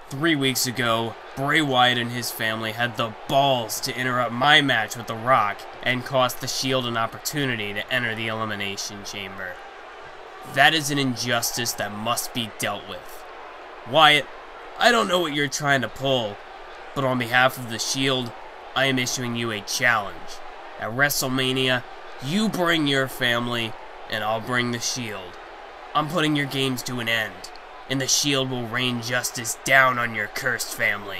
3 weeks ago, Bray Wyatt and his family had the balls to interrupt my match with The Rock and cost the Shield an opportunity to enter the Elimination Chamber. That is an injustice that must be dealt with. Wyatt, I don't know what you're trying to pull, but on behalf of the Shield, I am issuing you a challenge. At WrestleMania, you bring your family, and I'll bring the Shield. I'm putting your games to an end, and the Shield will rain justice down on your cursed family.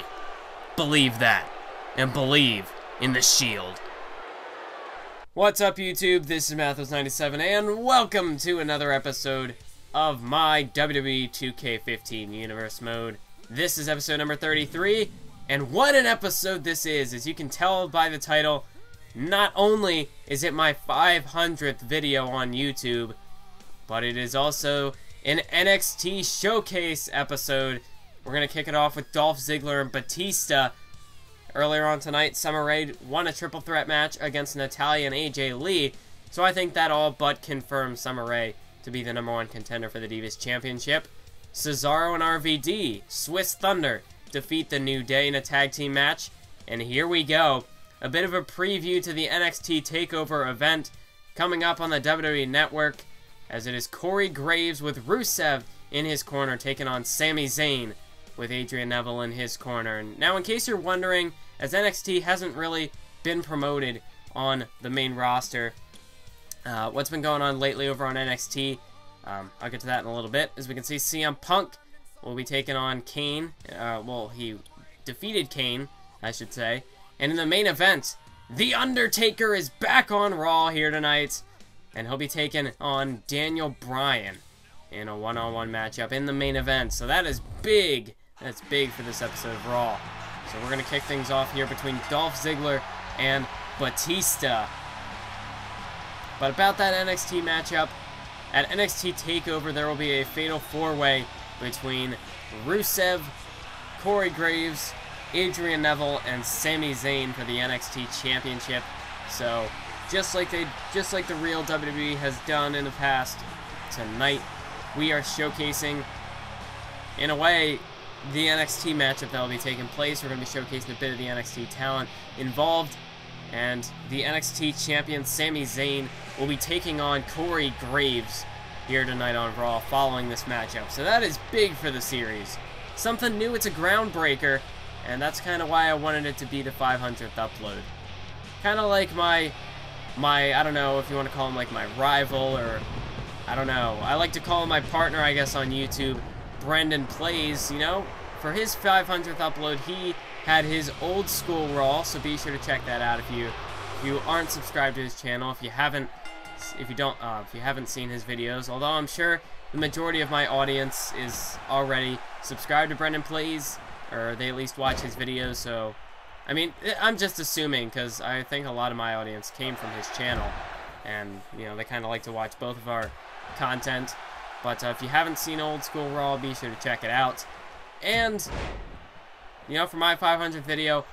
Believe that, and believe in the Shield. What's up, YouTube? This is Mathos97, and welcome to another episode of my WWE 2K15 Universe Mode. This is episode number 33, and what an episode this is! As you can tell by the title, not only is it my 500th video on YouTube, but it is also an NXT Showcase episode. We're going to kick it off with Dolph Ziggler and Batista. Earlier on tonight, Summer Rae won a triple threat match against Natalya and AJ Lee, so I think that all but confirms Summer Rae to be the #1 contender for the Divas Championship. Cesaro and RVD, Swiss Thunder, defeat the New Day in a tag team match, and here we go. A bit of a preview to the NXT Takeover event coming up on the WWE Network, as it is Corey Graves with Rusev in his corner taking on Sami Zayn with Adrian Neville in his corner. Now, in case you're wondering, as NXT hasn't really been promoted on the main roster, what's been going on lately over on NXT, I'll get to that in a little bit. As we can see, CM Punk will be taking on Kane. Well, he defeated Kane, I should say. And in the main event, The Undertaker is back on Raw here tonight, and he'll be taking on Daniel Bryan in a one-on-one matchup in the main event. So that is big. That's big for this episode of Raw. So we're going to kick things off here between Dolph Ziggler and Batista. But about that NXT matchup, at NXT Takeover, there will be a fatal four-way between Rusev, Corey Graves, Adrian Neville, and Sami Zayn for the NXT Championship. So just like the real WWE has done in the past, tonight we are showcasing, in a way, the NXT matchup that will be taking place. We're going to be showcasing a bit of the NXT talent involved, and the NXT champion Sami Zayn will be taking on Corey Graves here tonight on Raw following this matchup. So that is big for the series. Something new, it's a groundbreaker, and that's kind of why I wanted it to be the 500th upload. Kind of like my, I don't know if you want to call him like my rival, or I don't know. I like to call him my partner, I guess, on YouTube, Brendan Plays. You know, for his 500th upload, he had his old school Raw, so be sure to check that out if you aren't subscribed to his channel. If you haven't seen his videos, although I'm sure the majority of my audience is already subscribed to Brendan Plays, or they at least watch his videos. So, I mean, I'm just assuming, because I think a lot of my audience came from his channel, and you know, they kind of like to watch both of our content. But if you haven't seen old school Raw, be sure to check it out. And you know, for my 500th video,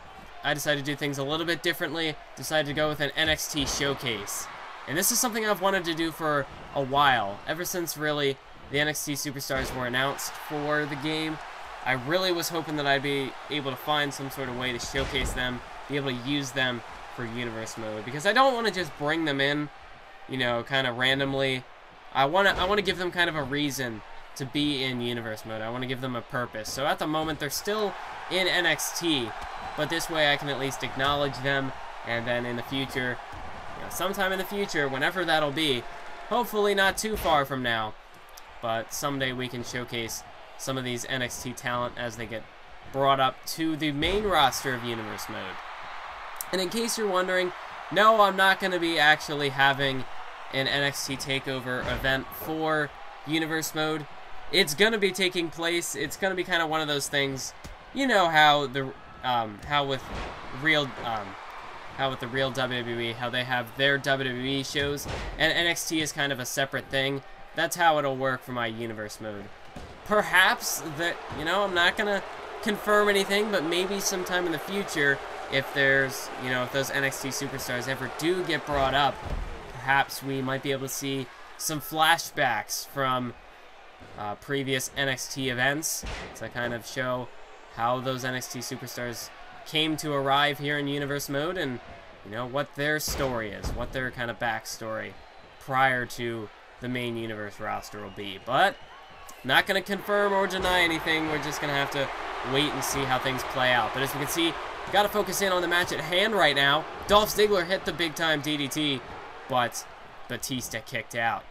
I decided to do things a little bit differently. Decided to go with an NXT showcase, and this is something I've wanted to do for a while, ever since really the NXT superstars were announced for the game. I really was hoping that I'd be able to find some sort of way to showcase them, be able to use them for Universe Mode, because I don't want to just bring them in, you know, kind of randomly. I want to give them kind of a reason to be in Universe Mode. I want to give them a purpose. So at the moment, they're still in NXT, but this way I can at least acknowledge them, and then in the future, you know, sometime in the future, whenever that'll be, hopefully not too far from now, but someday we can showcase some of these NXT talent as they get brought up to the main roster of Universe Mode. And in case you're wondering, no, I'm not going to be actually having an NXT Takeover event for Universe Mode. It's going to be taking place. It's going to be kind of one of those things, you know, how with the real WWE, how they have their WWE shows, and NXT is kind of a separate thing. That's how it'll work for my Universe Mode. Perhaps that, you know, I'm not gonna confirm anything, but maybe sometime in the future, if there's, you know, if those NXT superstars ever do get brought up, perhaps we might be able to see some flashbacks from previous NXT events to kind of show how those NXT superstars came to arrive here in Universe Mode, and you know what their story is, what their kind of backstory prior to the main universe roster will be. But not going to confirm or deny anything. We're just going to have to wait and see how things play out. But as we can see, got to focus in on the match at hand right now. Dolph Ziggler hit the big-time DDT, but Batista kicked out.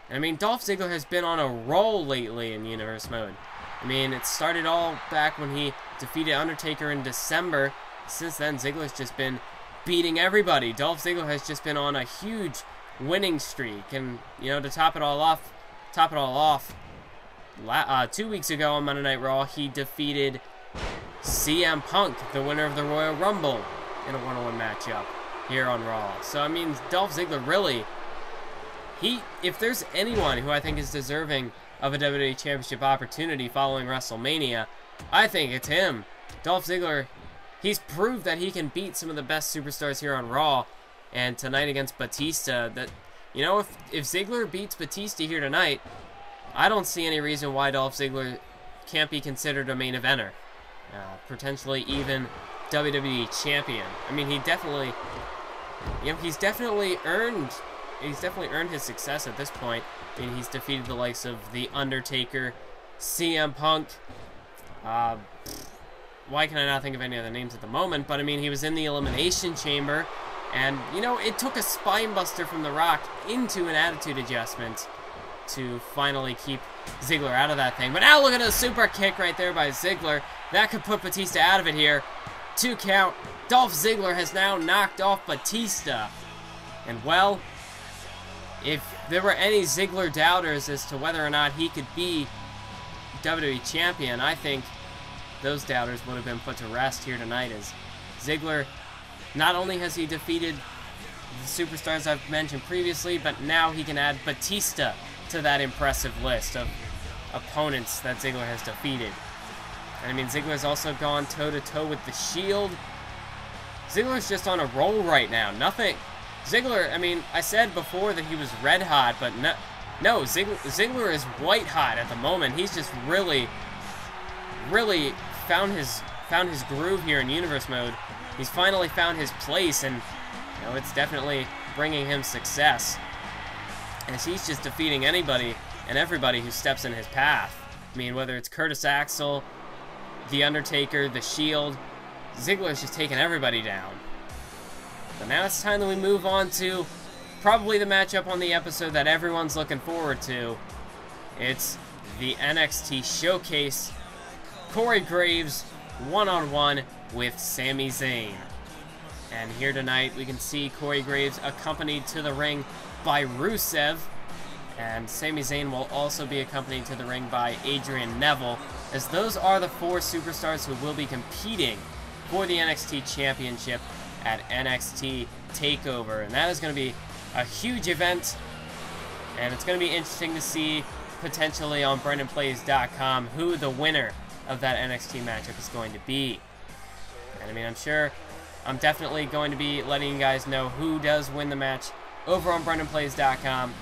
And I mean, Dolph Ziggler has been on a roll lately in Universe Mode. I mean, it started all back when he defeated Undertaker in December. Since then, Ziggler's just been beating everybody. Dolph Ziggler has just been on a huge winning streak. And, you know, to top it all off, 2 weeks ago on Monday Night Raw, he defeated CM Punk, the winner of the Royal Rumble, in a one-on-one matchup here on Raw. So, I mean, Dolph Ziggler really, if there's anyone who I think is deserving of a WWE Championship opportunity following WrestleMania, I think it's him. Dolph Ziggler, he's proved that he can beat some of the best superstars here on Raw, and tonight against Batista, that, you know, if Ziggler beats Batista here tonight, I don't see any reason why Dolph Ziggler can't be considered a main eventer. Potentially even WWE champion. I mean, he's definitely earned his success at this point. I mean, he's defeated the likes of The Undertaker, CM Punk. Why can I not think of any other names at the moment? But I mean, he was in the Elimination Chamber, and you know, it took a spine buster from The Rock into an attitude adjustment to finally keep Ziggler out of that thing. But now look at a super kick right there by Ziggler. That could put Batista out of it here. 2 count. Dolph Ziggler has now knocked off Batista. And well, if there were any Ziggler doubters as to whether or not he could be WWE Champion, I think those doubters would have been put to rest here tonight, as Ziggler, not only has he defeated the superstars I've mentioned previously, but now he can add Batista to that impressive list of opponents that Ziggler has defeated. And I mean, Ziggler's also gone toe-to-toe with the Shield. Ziggler's just on a roll right now. Ziggler, I mean, I said before that he was red hot, but no, Ziggler is white hot at the moment. He's just really found his groove here in Universe Mode. He's finally found his place, and you know, it's definitely bringing him success, as he's just defeating anybody and everybody who steps in his path. I mean, whether it's Curtis Axel, The Undertaker, The Shield, Ziggler's just taking everybody down. But now it's time that we move on to probably the matchup on the episode that everyone's looking forward to. It's the NXT Showcase. Corey Graves one-on-one with Sami Zayn. And here tonight we can see Corey Graves accompanied to the ring by Rusev, and Sami Zayn will also be accompanied to the ring by Adrian Neville, as those are the 4 superstars who will be competing for the NXT Championship at NXT Takeover. And that is going to be a huge event, and it's going to be interesting to see potentially on BrendanPlays.com who the winner of that NXT matchup is going to be. And I mean, I'm definitely going to be letting you guys know who does win the match over on BrendanPlays.com.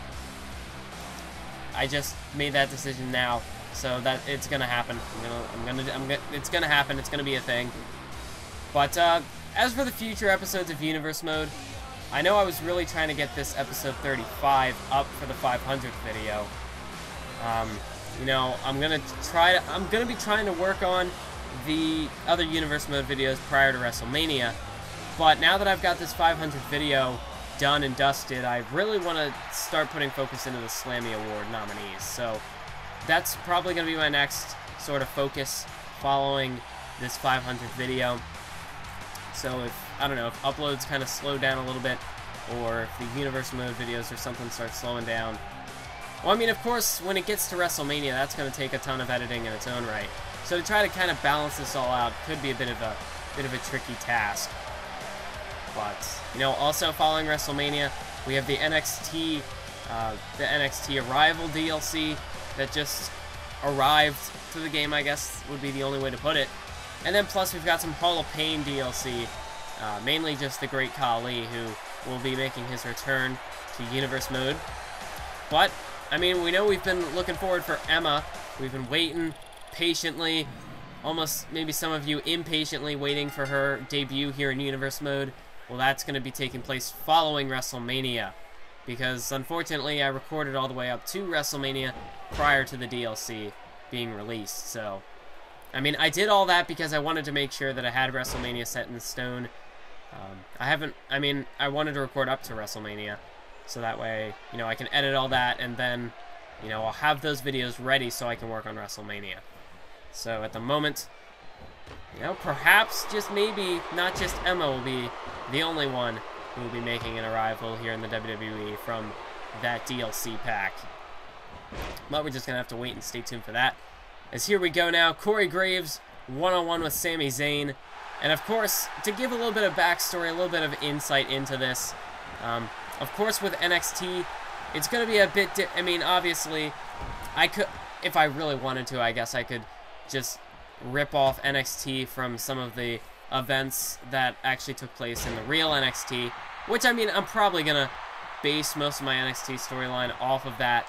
I just made that decision now, so that it's gonna happen. It's gonna happen. It's gonna be a thing. But as for the future episodes of Universe Mode, I know I was really trying to get this episode 35 up for the 500th video. You know, I'm gonna be trying to work on the other Universe Mode videos prior to WrestleMania. But now that I've got this 500th video done and dusted, I really want to start putting focus into the Slammy Award nominees. So that's probably going to be my next sort of focus following this 500th video. So if uploads kind of slow down a little bit, or if the Universe Mode videos or something start slowing down, well, I mean, of course, when it gets to WrestleMania, that's going to take a ton of editing in its own right. So to try to kind of balance this all out could be a bit of a tricky task. But, you know, also following WrestleMania, we have the NXT Arrival DLC that just arrived to the game, I guess would be the only way to put it. And then plus we've got some Hall of Pain DLC, mainly just the Great Khali, who will be making his return to Universe Mode. But, I mean, we know we've been looking forward for Emma. We've been waiting patiently almost maybe some of you impatiently waiting for her debut here in Universe Mode. Well, that's going to be taking place following WrestleMania, because unfortunately I recorded all the way up to WrestleMania prior to the DLC being released. So, I mean, I did all that because I wanted to make sure that I had WrestleMania set in stone. I wanted to record up to WrestleMania, so that way, you know, I can edit all that, and then, you know, I'll have those videos ready so I can work on WrestleMania. So at the moment, you know, perhaps, just maybe, not just Emma will be the only one who will be making an arrival here in the WWE from that DLC pack. But we're just going to have to wait and stay tuned for that. As here we go now, Corey Graves one-on-one with Sami Zayn. And of course, to give a little bit of backstory, a little bit of insight into this, of course with NXT, it's going to be a bit, I mean, obviously, I could, if I really wanted to, I guess I could just rip off NXT from some of the events that actually took place in the real NXT, which, I mean, I'm probably going to base most of my NXT storyline off of that,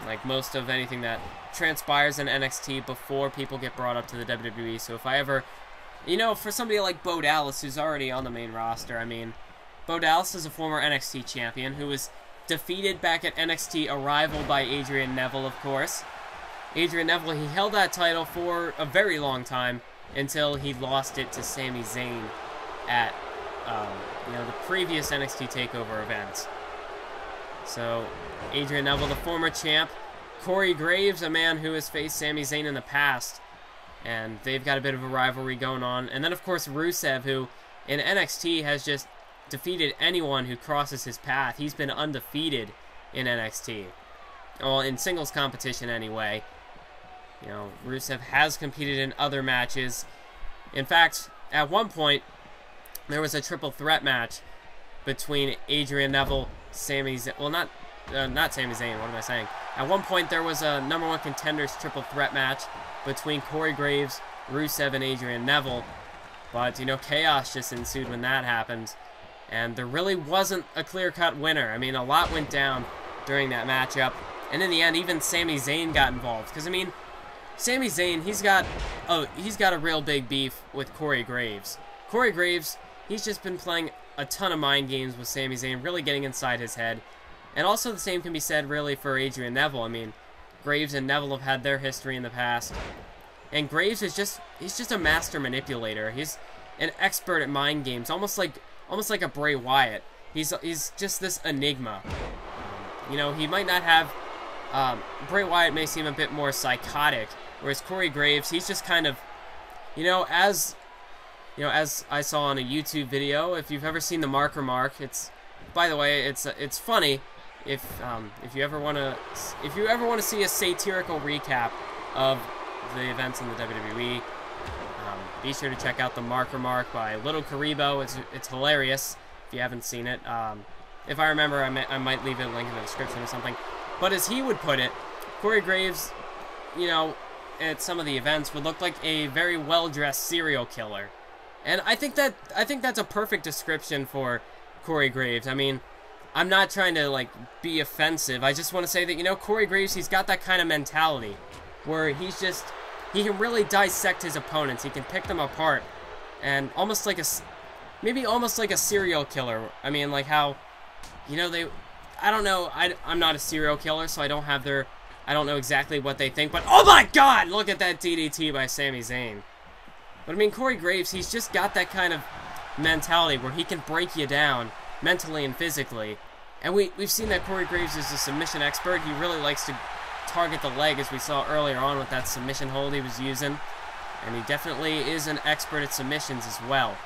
like most of anything that transpires in NXT before people get brought up to the WWE. So if I ever, you know, for somebody like Bo Dallas, who's already on the main roster, I mean, Bo Dallas is a former NXT champion who was defeated back at NXT Arrival by Adrian Neville, of course. Adrian Neville, he held that title for a very long time until he lost it to Sami Zayn at, you know, the previous NXT Takeover event. So, Adrian Neville, the former champ. Corey Graves, a man who has faced Sami Zayn in the past. And they've got a bit of a rivalry going on. And then, of course, Rusev, who in NXT has just defeated anyone who crosses his path. He's been undefeated in NXT. Well, in singles competition anyway. You know, Rusev has competed in other matches. In fact, at one point, there was a triple threat match between Adrian Neville, Sami Zayn. Well, not Sami Zayn, what am I saying? At one point, there was a #1 contenders triple threat match between Corey Graves, Rusev, and Adrian Neville. But, you know, chaos just ensued when that happened. And there really wasn't a clear-cut winner. I mean, a lot went down during that matchup. And in the end, even Sami Zayn got involved. Because, I mean, Sami Zayn, he's got a real big beef with Corey Graves. Corey Graves, he's just been playing a ton of mind games with Sami Zayn, really getting inside his head. And also the same can be said, really, for Adrian Neville. I mean, Graves and Neville have had their history in the past. And Graves is he's just a master manipulator. He's an expert at mind games, almost like a Bray Wyatt. He's just this enigma. You know, he might not have, Bray Wyatt may seem a bit more psychotic, whereas Corey Graves, he's just kind of, as I saw on a YouTube video, if you've ever seen the Marker Mark, by the way, it's funny. If you ever want to see a satirical recap of the events in the WWE, be sure to check out the Marker Mark by Little Karibo. It's hilarious if you haven't seen it. If I remember, I might leave a link in the description or something. But as he would put it, Corey Graves, at some of the events would look like a very well-dressed serial killer. And I think that's a perfect description for Corey Graves. I mean, I'm not trying to be offensive. I just want to say that Corey Graves, he's got that kind of mentality where he can really dissect his opponents. He can pick them apart, and almost like a serial killer. I mean, like how I don't know. I'm not a serial killer, so I don't know exactly what they think. But oh my God, look at that DDT by Sami Zayn. But I mean, Corey Graves, he's just got that kind of mentality where he can break you down mentally and physically. And we've seen that Corey Graves is a submission expert. He really likes to target the leg, as we saw earlier on with that submission hold he was using. And he definitely is an expert at submissions as well.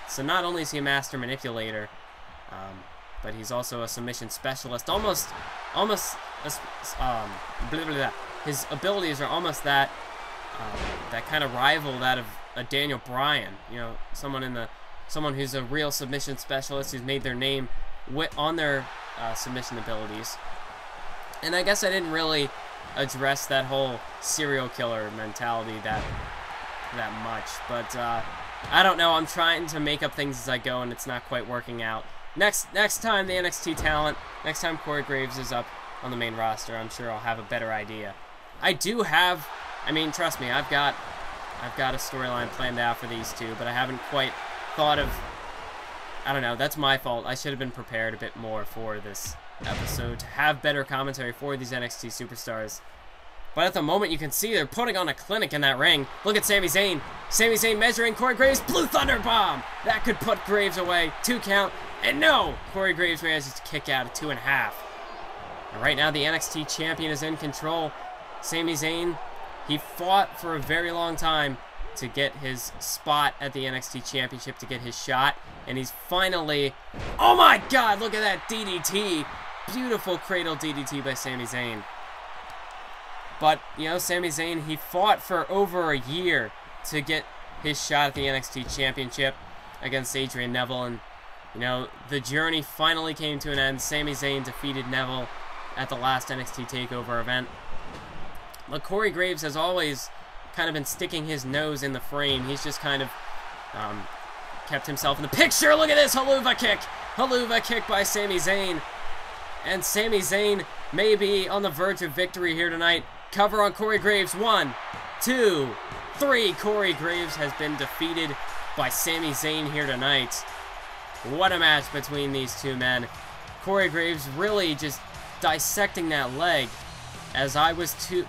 So not only is he a master manipulator, but he's also a submission specialist. His abilities are almost that kind of rival that of a Daniel Bryan. Someone who's a real submission specialist who's made their name on their submission abilities. And I guess I didn't really address that whole serial killer mentality that much, but I don't know. I'm trying to make up things as I go, and it's not quite working out. Next time the NXT talent, next time Corey Graves is up on the main roster, I'm sure I'll have a better idea. I mean, trust me, I've got I've got a storyline planned out for these two, but I haven't quite thought of... I don't know, that's my fault. I should have been prepared a bit more for this episode to have better commentary for these NXT superstars. But at the moment, you can see they're putting on a clinic in that ring. Look at Sami Zayn. Sami Zayn measuring Corey Graves. Blue Thunder Bomb. That could put Graves away. 2 count. And no! Corey Graves manages to kick out at 2.5. And right now, the NXT champion is in control. Sami Zayn, he fought for a very long time to get his spot at the NXT championship, to get his shot. And he's finally... Oh my god! Look at that DDT. Beautiful cradle DDT by Sami Zayn. But, you know, Sami Zayn, he fought for over a year to get his shot at the NXT Championship against Adrian Neville. And, you know, the journey finally came to an end. Sami Zayn defeated Neville at the last NXT Takeover event. But Corey Graves has always kind of been sticking his nose in the frame. He's just kind of kept himself in the picture. Look at this Haluva kick. Haluva kick by Sami Zayn. And Sami Zayn may be on the verge of victory here tonight. Cover on Corey Graves. 1, 2, 3. Corey Graves has been defeated by Sami Zayn here tonight. What a match between these two men. Corey Graves really just dissecting that leg, as I was too...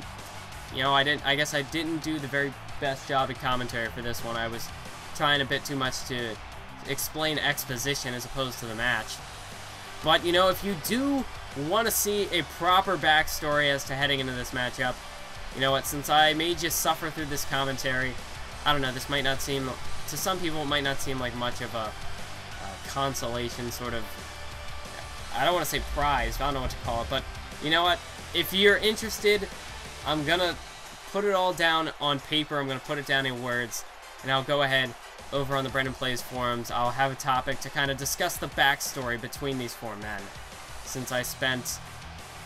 You know, I guess I didn't do the very best job of commentary for this one. I was trying a bit too much to explain exposition as opposed to the match. But, you know, if you do want to see a proper backstory as to heading into this matchup, you know what, since I may just suffer through this commentary, I don't know, this might not seem, to some people it might not seem like much of a consolation sort of, I don't want to say prize, I don't know what to call it, but you know what, if you're interested, I'm going to put it all down on paper, I'm going to put it down in words, and I'll go ahead over on the Brendan Plays forums. I'll have a topic to kind of discuss the backstory between these four men. Since I spent,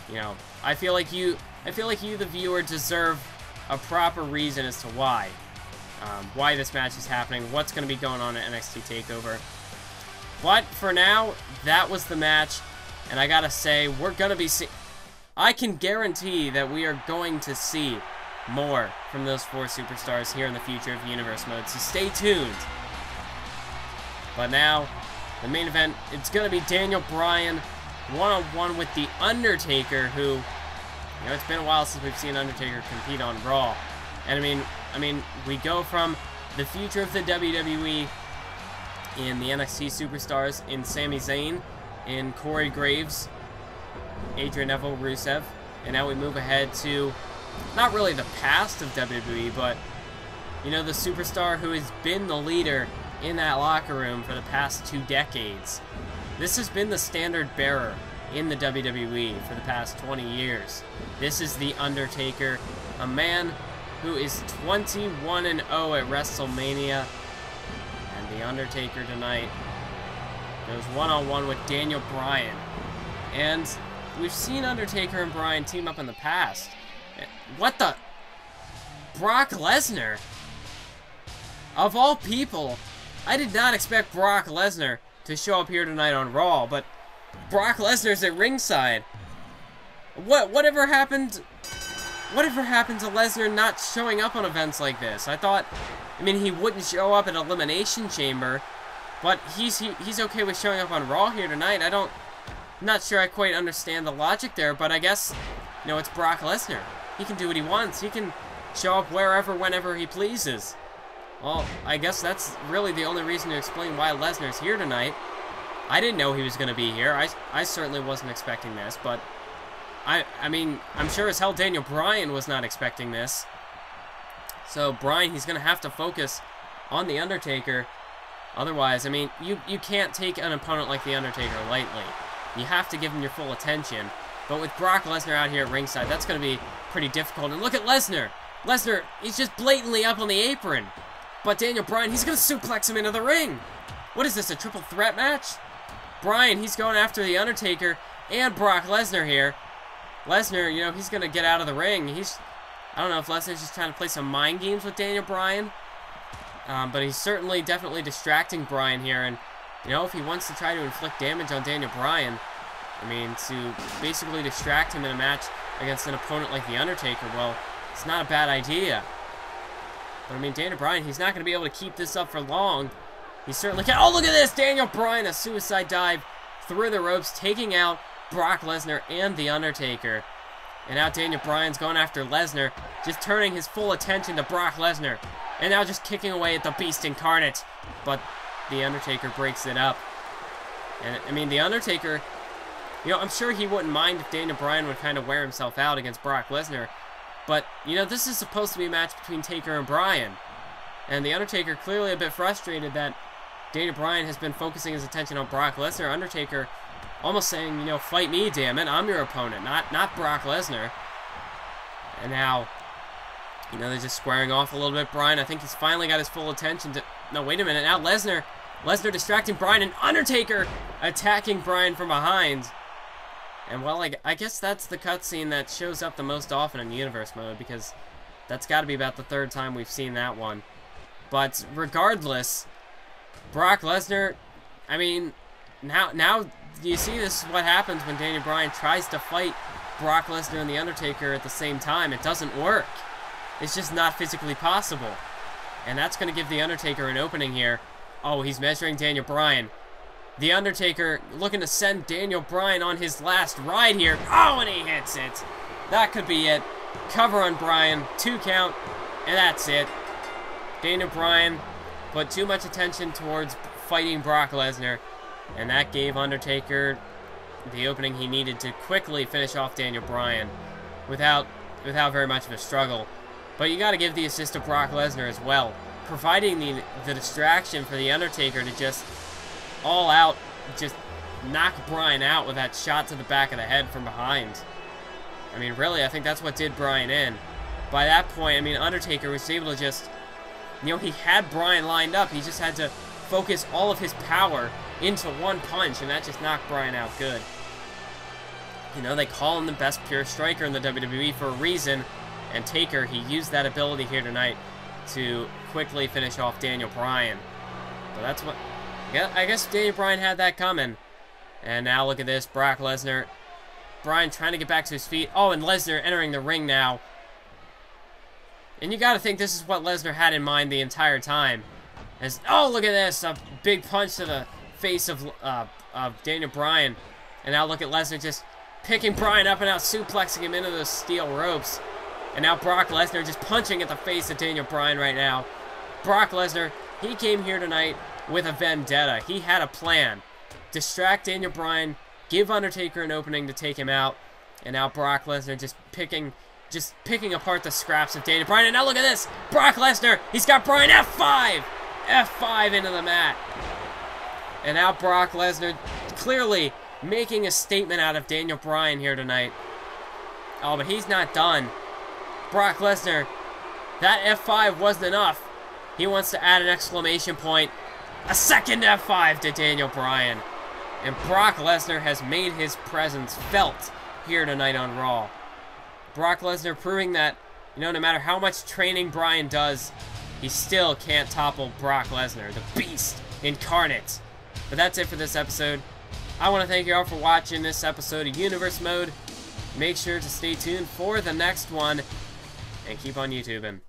you know, I feel like you, the viewer, deserve a proper reason as to why this match is happening, what's going to be going on at NXT Takeover. But for now, that was the match, and I gotta say, we're gonna be I can guarantee that we are going to see more from those four superstars here in the future of Universe Mode, so stay tuned. But now, the main event, it's going to be Daniel Bryan one-on-one with The Undertaker, who, you know, it's been a while since we've seen Undertaker compete on Raw. And I mean, we go from the future of the WWE in the NXT superstars in Sami Zayn, in Corey Graves, Adrian Neville, Rusev, and now we move ahead to not really the past of WWE, but, you know, the superstar who has been the leader in that locker room for the past 2 decades. This has been the standard bearer in the WWE for the past 20 years. This is The Undertaker, a man who is 21-0 at WrestleMania. And The Undertaker tonight goes one-on-one with Daniel Bryan. And we've seen Undertaker and Bryan team up in the past. What the? Brock Lesnar? Of all people, I did not expect Brock Lesnar to show up here tonight on Raw, but Brock Lesnar's at ringside. Whatever happened to Lesnar not showing up on events like this? I mean, he wouldn't show up at Elimination Chamber, but he's okay with showing up on Raw here tonight. I'm not sure I quite understand the logic there, but I guess, you know, it's Brock Lesnar. He can do what he wants. He can show up wherever, whenever he pleases. Well, I guess that's really the only reason to explain why Lesnar's here tonight. I didn't know he was going to be here. I certainly wasn't expecting this, but I mean, I'm sure as hell Daniel Bryan was not expecting this. So Bryan, he's going to have to focus on The Undertaker. Otherwise, I mean, you can't take an opponent like The Undertaker lightly. You have to give him your full attention. But with Brock Lesnar out here at ringside, that's going to be pretty difficult. And look at Lesnar. Lesnar, he's just blatantly up on the apron. But Daniel Bryan, he's going to suplex him into the ring. What is this, a triple threat match? Bryan, he's going after The Undertaker and Brock Lesnar here. Lesnar, you know, he's going to get out of the ring. I don't know if Lesnar's just trying to play some mind games with Daniel Bryan. But he's certainly, definitely distracting Bryan here. And, you know, if he wants to try to inflict damage on Daniel Bryan, I mean, to basically distract him in a match against an opponent like The Undertaker, well, it's not a bad idea. But I mean, Daniel Bryan, he's not going to be able to keep this up for long. He certainly can. Oh, look at this! Daniel Bryan, a suicide dive through the ropes, taking out Brock Lesnar and The Undertaker. And now Daniel Bryan's going after Lesnar, just turning his full attention to Brock Lesnar. And now just kicking away at the Beast Incarnate. But The Undertaker breaks it up. And, I mean, The Undertaker, you know, I'm sure he wouldn't mind if Daniel Bryan would kind of wear himself out against Brock Lesnar. But, you know, this is supposed to be a match between Taker and Bryan. And The Undertaker clearly a bit frustrated that Daniel Bryan has been focusing his attention on Brock Lesnar. Undertaker almost saying, you know, fight me, damn it. I'm your opponent, not Brock Lesnar. And now, you know, they're just squaring off a little bit. Bryan, I think he's finally got his full attention to... No, wait a minute. Now Lesnar distracting Bryan, and Undertaker attacking Bryan from behind. And, well, I guess that's the cutscene that shows up the most often in Universe Mode, because that's got to be about the third time we've seen that one. But regardless, Brock Lesnar, I mean, now you see this is what happens when Daniel Bryan tries to fight Brock Lesnar and The Undertaker at the same time. It doesn't work. It's just not physically possible. And that's going to give The Undertaker an opening here. Oh, he's measuring Daniel Bryan. The Undertaker looking to send Daniel Bryan on his last ride here. Oh, and he hits it. That could be it. Cover on Bryan. 2 count. And that's it. Daniel Bryan put too much attention towards fighting Brock Lesnar. And that gave Undertaker the opening he needed to quickly finish off Daniel Bryan without very much of a struggle. But you got to give the assist to Brock Lesnar as well, providing the distraction for The Undertaker to just all out, just knock Bryan out with that shot to the back of the head from behind. I mean, really, I think that's what did Bryan in. By that point, I mean, Undertaker was able to just, you know, he had Bryan lined up. He just had to focus all of his power into one punch, and that just knocked Bryan out good. You know, they call him the best pure striker in the WWE for a reason, and Taker, he used that ability here tonight to quickly finish off Daniel Bryan. But that's what... Yeah, I guess Daniel Bryan had that coming. And now look at this, Brock Lesnar. Bryan trying to get back to his feet. Oh, and Lesnar entering the ring now. And you got to think this is what Lesnar had in mind the entire time. As, oh, look at this, a big punch to the face of Daniel Bryan. And now look at Lesnar just picking Bryan up and out, suplexing him into the steel ropes. And now Brock Lesnar just punching at the face of Daniel Bryan right now. Brock Lesnar, he came here tonight with a vendetta. He had a plan. Distract Daniel Bryan, give Undertaker an opening to take him out. And now Brock Lesnar just picking apart the scraps of Daniel Bryan. And now look at this. Brock Lesnar, he's got Bryan F5. F5 into the mat. And now Brock Lesnar clearly making a statement out of Daniel Bryan here tonight. Oh, but he's not done. Brock Lesnar, that F5 wasn't enough. He wants to add an exclamation point. A second F5 to Daniel Bryan. And Brock Lesnar has made his presence felt here tonight on Raw. Brock Lesnar proving that, you know, no matter how much training Bryan does, he still can't topple Brock Lesnar, the Beast Incarnate. But that's it for this episode. I want to thank you all for watching this episode of Universe Mode. Make sure to stay tuned for the next one. And keep on YouTubing.